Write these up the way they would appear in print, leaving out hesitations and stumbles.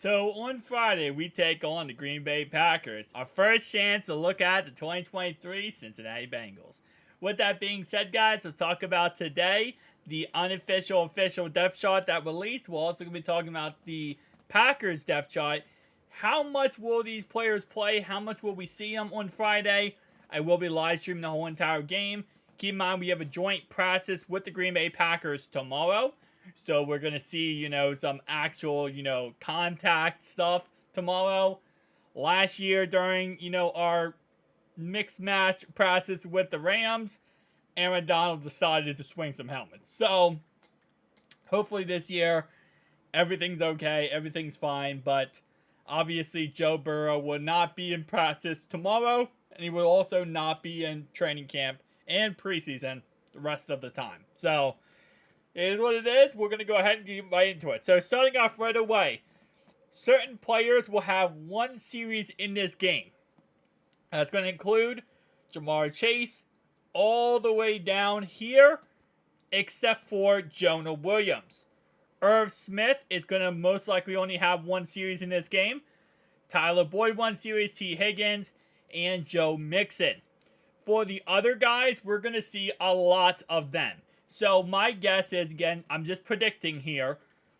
So on Friday, we take on the Green Bay Packers. Our first chance to look at the 2023 Cincinnati Bengals. With that being said, guys, let's talk about today the unofficial official depth chart that released. We're also going to be talking about the Packers depth chart. How much will these players play? How much will we see them on Friday? I will be live streaming the whole entire game. Keep in mind, we have a joint practice with the Green Bay Packers tomorrow. So we're going to see, some actual, contact stuff tomorrow. Last year during, our mixed match practice with the Rams, Aaron Donald decided to swing some helmets. So hopefully this year, everything's okay, everything's fine. But obviously Joe Burrow will not be in practice tomorrow, and he will also not be in training camp and preseason the rest of the time. So it is what it is. We're going to go ahead and get right into it. So starting off right away, certain players will have one series in this game. That's going to include Jamar Chase all the way down here, except for Jonah Williams. Irv Smith is going to most likely only have one series in this game. Tyler Boyd one series, T. Higgins, and Joe Mixon. For the other guys, we're going to see a lot of them. So my guess is, again, I'm just predicting here,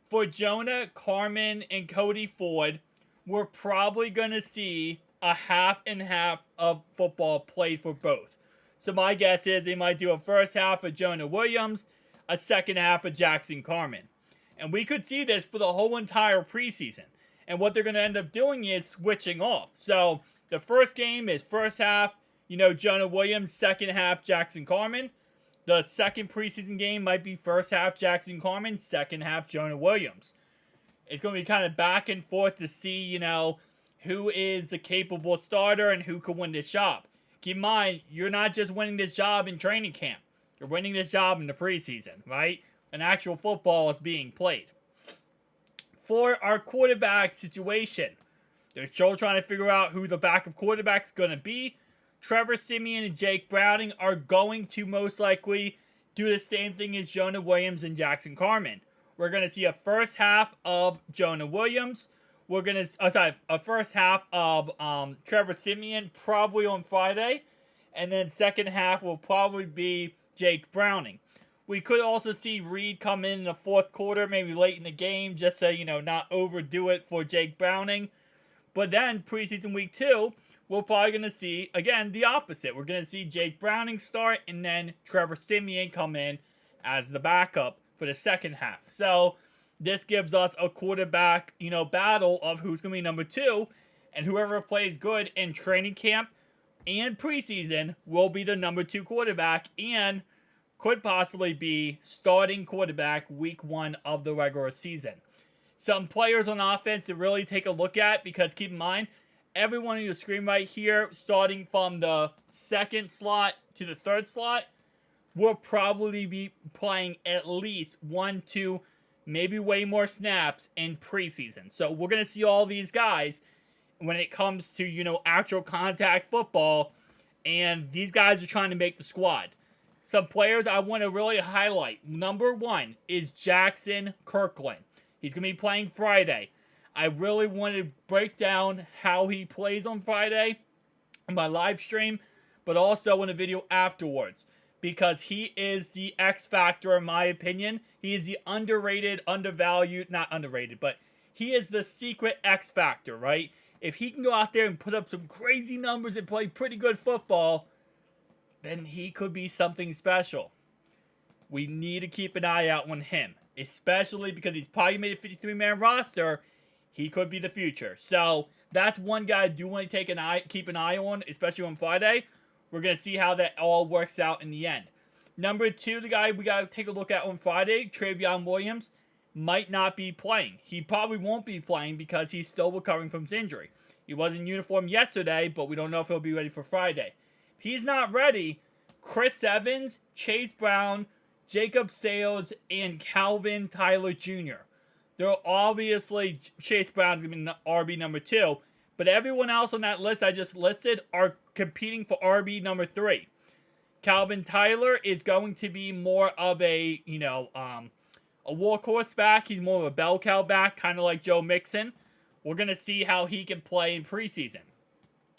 for Jonah, Carmen, and Cody Ford, we're probably going to see a half and half of football played for both. So my guess is they might do a first half of Jonah Williams, a second half of Jackson Carman. And we could see this for the whole entire preseason. And what they're going to end up doing is switching off. So the first game is first half, Jonah Williams, second half Jackson Carman. The second preseason game might be first half Jackson Carman, second half Jonah Williams. It's going to be kind of back and forth to see, who is the capable starter and who could win this job. Keep in mind, you're not just winning this job in training camp. You're winning this job in the preseason, right? An actual football is being played. For our quarterback situation, they're still trying to figure out who the backup quarterback is going to be. Trevor Siemian and Jake Browning are going to most likely do the same thing as Jonah Williams and Jackson Carman. We're going to see a first half of Jonah Williams. We're going to, a first half of Trevor Siemian probably on Friday. And then second half will probably be Jake Browning. We could also see Reed come in the fourth quarter, maybe late in the game, just to, not overdo it for Jake Browning. But then preseason week 2, we're probably going to see, again, the opposite. We're going to see Jake Browning start and then Trevor Siemian come in as the backup for the second half. So this gives us a quarterback, battle of who's going to be number 2. And whoever plays good in training camp and preseason will be the number 2 quarterback and could possibly be starting quarterback week 1 of the regular season. Some players on offense to really take a look at, because keep in mind, everyone on your screen right here, starting from the second slot to the third slot, will probably be playing at least 1, 2, maybe way more snaps in preseason. So we're going to see all these guys when it comes to, actual contact football, and these guys are trying to make the squad. Some players I want to really highlight. Number 1 is Jackson Kirkland. He's going to be playing Friday. I really want to break down how he plays on Friday on my live stream, but also in a video afterwards, because he is the X factor in my opinion. He is the underrated, undervalued, not underrated, but he is the secret X factor, right? If he can go out there and put up some crazy numbers and play pretty good football, then he could be something special. We need to keep an eye out on him, especially because he's probably made a 53-man roster. He could be the future. So that's one guy I do want to keep an eye on, especially on Friday. We're going to see how that all works out in the end. Number 2, the guy we got to take a look at on Friday, Travion Williams, might not be playing. He probably won't be playing because he's still recovering from his injury. He was in uniform yesterday, but we don't know if he'll be ready for Friday. If he's not ready, Chris Evans, Chase Brown, Jacob Sales, and Calvin Tyler Jr. They're obviously, Chase Brown's going to be RB number 2, but everyone else on that list I just listed are competing for RB number 3. Calvin Tyler is going to be more of a workhorse back. He's more of a bell cow back, kind of like Joe Mixon. We're going to see how he can play in preseason.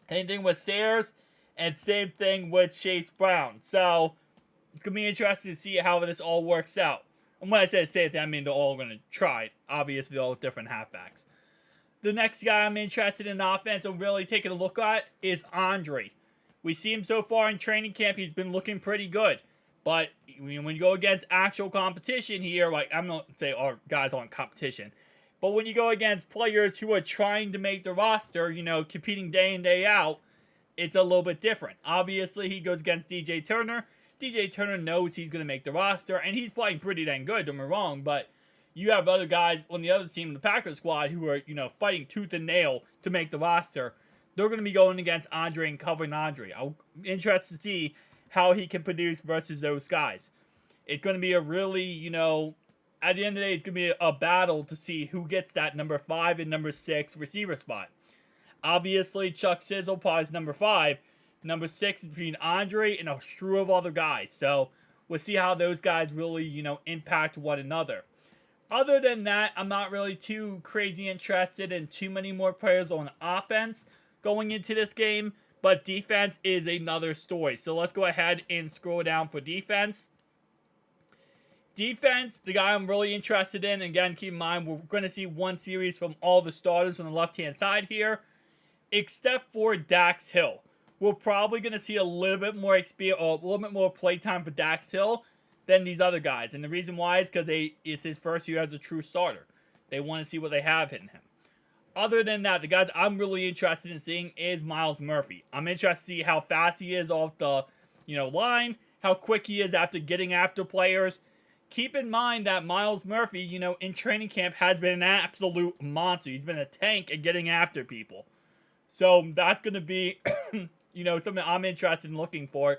Same thing with Sayers, and same thing with Chase Brown. So, it's going to be interesting to see how this all works out. And when I say same thing, I mean they're all going to try it. Obviously, they're all different halfbacks. The next guy I'm interested in offense and really taking a look at is Andre. We see him so far in training camp. He's been looking pretty good. But when you go against actual competition here, like I'm not saying our guys aren't competition, but when you go against players who are trying to make the roster, competing day in, day out, it's a little bit different. Obviously, he goes against DJ Turner. DJ Turner knows he's going to make the roster, and he's playing pretty dang good, don't get me wrong, but you have other guys on the other team in the Packers squad who are, fighting tooth and nail to make the roster. They're going to be going against Andre and covering Andre. I'm interested to see how he can produce versus those guys. It's going to be a really, at the end of the day, it's going to be a battle to see who gets that number 5 and number 6 receiver spot. Obviously, Chuck Sizzle probably is number 5. Number 6 is between Andre and a slew of other guys. So, we'll see how those guys really, impact one another. Other than that, I'm not really too crazy interested in too many more players on offense going into this game. But defense is another story. So let's go ahead and scroll down for defense. Defense, the guy I'm really interested in. Again, keep in mind, we're going to see one series from all the starters on the left-hand side here. Except for Dax Hill. We're probably going to see a little bit more experience, or a little bit more playtime for Dax Hill than these other guys. And the reason why is because it's his first year as a true starter. They want to see what they have in him. Other than that, the guys I'm really interested in seeing is Myles Murphy. I'm interested to see how fast he is off the, line, how quick he is after getting after players. Keep in mind that Myles Murphy, in training camp has been an absolute monster. He's been a tank at getting after people. So that's going to be, something I'm interested in looking for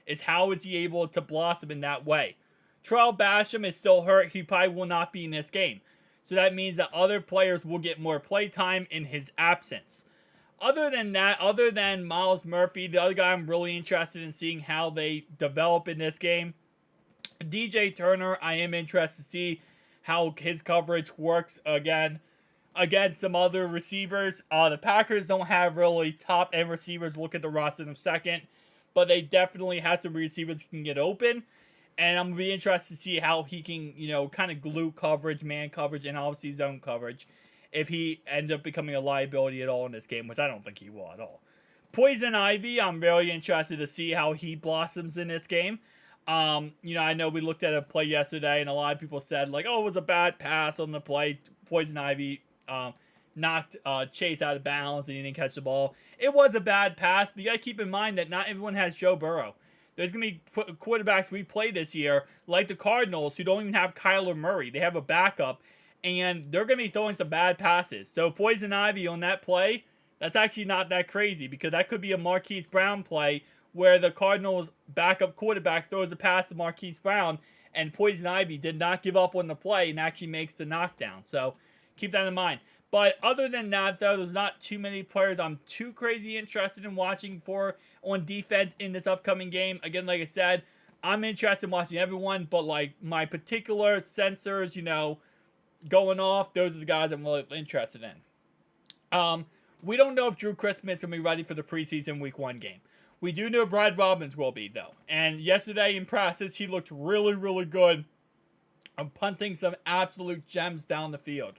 is how is he able to blossom in that way. Terrell Basham is still hurt. He probably will not be in this game. So that means that other players will get more play time in his absence. Other than that, other than Myles Murphy, the other guy I'm really interested in seeing how they develop in this game, DJ Turner, I am interested to see how his coverage works again against some other receivers. The Packers don't have really top-end receivers. Look at the roster in a second. But they definitely have some receivers who can get open. And I'm going to be interested to see how he can, kind of glue coverage, man coverage, and obviously zone coverage if he ends up becoming a liability at all in this game, which I don't think he will at all. Poison Ivy, I'm very interested to see how he blossoms in this game. I know we looked at a play yesterday, and a lot of people said, like, oh, it was a bad pass on the play. Poison Ivy knocked Chase out of bounds, and he didn't catch the ball. It was a bad pass, but you got to keep in mind that not everyone has Joe Burrow. There's going to be quarterbacks we play this year, like the Cardinals, who don't even have Kyler Murray. They have a backup, and they're going to be throwing some bad passes. So Poison Ivy on that play, that's actually not that crazy, because that could be a Marquise Brown play where the Cardinals' backup quarterback throws a pass to Marquise Brown, and Poison Ivy did not give up on the play and actually makes the knockdown. So keep that in mind. But other than that, though, there's not too many players I'm too crazy interested in watching for on defense in this upcoming game. Again, like I said, I'm interested in watching everyone, but like my particular sensors, going off, those are the guys I'm really interested in. We don't know if Drew Christmas is going to be ready for the preseason Week 1 game. We do know Brad Robbins will be, though. And yesterday in practice, he looked really, really good. I'm punting some absolute gems down the field.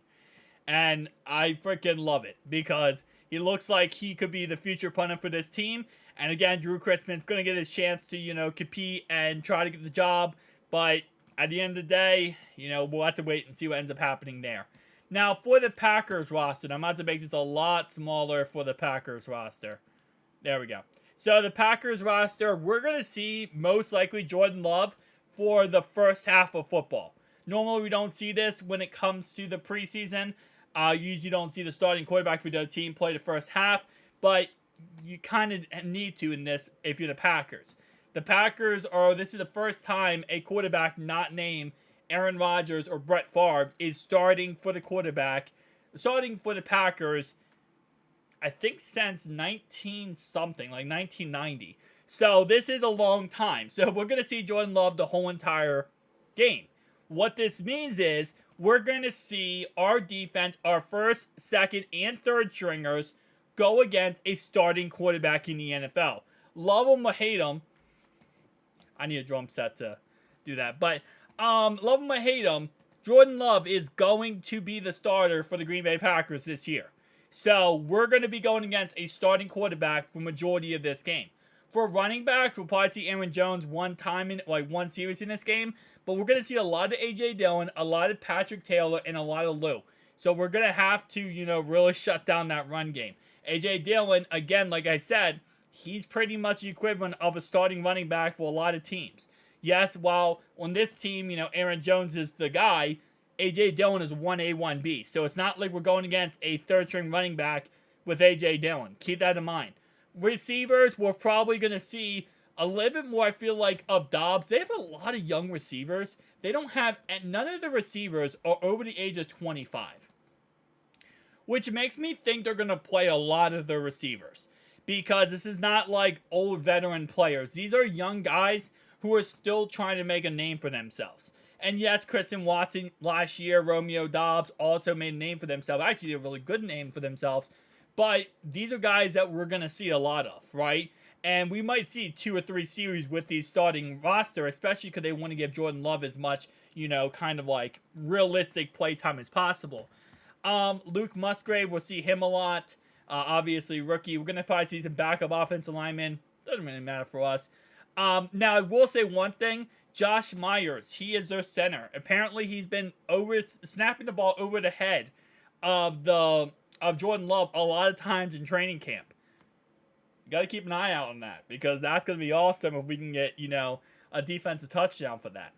And I freaking love it because he looks like he could be the future punter for this team. And again, Drew Christman's going to get his chance to, compete and try to get the job. But at the end of the day, we'll have to wait and see what ends up happening there. Now, for the Packers roster, I'm about to make this a lot smaller for the Packers roster. There we go. So the Packers roster, we're going to see most likely Jordan Love for the first half of football. Normally, we don't see this when it comes to the preseason. Usually don't see the starting quarterback for the team play the first half, but you kind of need to in this if you're the Packers. The Packers this is the first time a quarterback not named Aaron Rodgers or Brett Favre is starting for the Packers, I think since 1990. So this is a long time. So we're going to see Jordan Love the whole entire game. What this means is we're going to see our defense, our first, second, and third stringers go against a starting quarterback in the NFL. Love him or hate him. I need a drum set to do that. But love him or hate him, Jordan Love is going to be the starter for the Green Bay Packers this year. So we're going to be going against a starting quarterback for majority of this game. For running backs, we'll probably see Aaron Jones one series in this game. But we're going to see a lot of A.J. Dillon, a lot of Patrick Taylor, and a lot of Lou. So we're going to have to, really shut down that run game. A.J. Dillon, again, like I said, he's pretty much the equivalent of a starting running back for a lot of teams. Yes, while on this team, Aaron Jones is the guy, A.J. Dillon is 1A, 1B. So it's not like we're going against a third-string running back with A.J. Dillon. Keep that in mind. Receivers, we're probably going to see a little bit more, I feel like, of Dobbs. They have a lot of young receivers. They don't have, none of the receivers are over the age of 25. Which makes me think they're going to play a lot of the receivers. Because this is not like old veteran players. These are young guys who are still trying to make a name for themselves. And yes, Christian Watson last year, Romeo Dobbs also made a name for themselves. Actually, a really good name for themselves. But these are guys that we're going to see a lot of, right? And we might see 2 or 3 series with the starting roster, especially because they want to give Jordan Love as much, kind of like realistic playtime as possible. Luke Musgrave, we'll see him a lot. Obviously, rookie. We're going to probably see some backup offensive linemen. Doesn't really matter for us. Now, I will say one thing. Josh Myers, he is their center. Apparently, he's been snapping the ball over the head of Jordan Love a lot of times in training camp. You got to keep an eye out on that because that's going to be awesome if we can get, a defensive touchdown for that.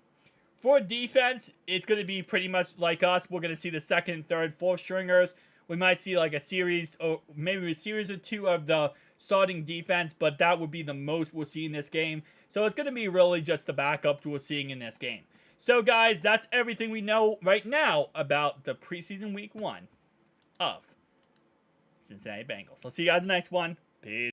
For defense, it's going to be pretty much like us. We're going to see the second, third, fourth stringers. We might see like a series or maybe a series or 2 of the starting defense, but that would be the most we'll see in this game. So it's going to be really just the backup to we're seeing in this game. So guys, that's everything we know right now about the preseason week 1 of Cincinnati Bengals. I'll see you guys in the next one. Peace.